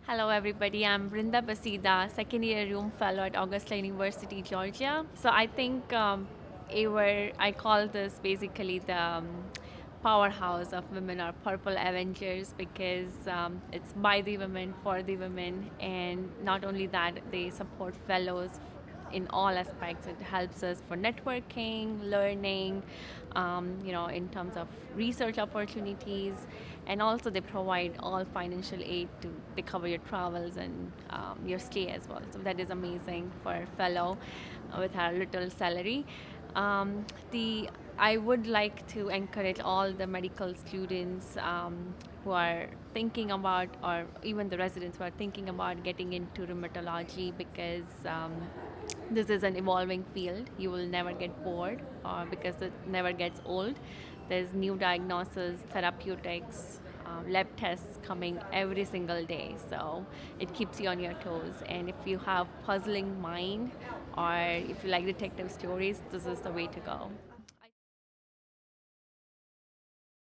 Hello everybody, I'm Brinda Basida, second year Room Fellow at Augusta University, Georgia. So I think AWIR, I call this basically the powerhouse of women or Purple Avengers because it's by the women, for the women, and not only that, they support fellows in all aspects. It helps us for networking, learning, in terms of research opportunities, and also they provide all financial aid to they cover your travels and your stay as well. So that is amazing for a fellow with our little salary. The I would like to encourage all the medical students who are thinking about, or even the residents who are thinking about getting into rheumatology because this is an evolving field. You will never get bored because it never gets old. There's new diagnosis, therapeutics, lab tests coming every single day. So it keeps you on your toes. And if you have puzzling mind or if you like detective stories, this is the way to go.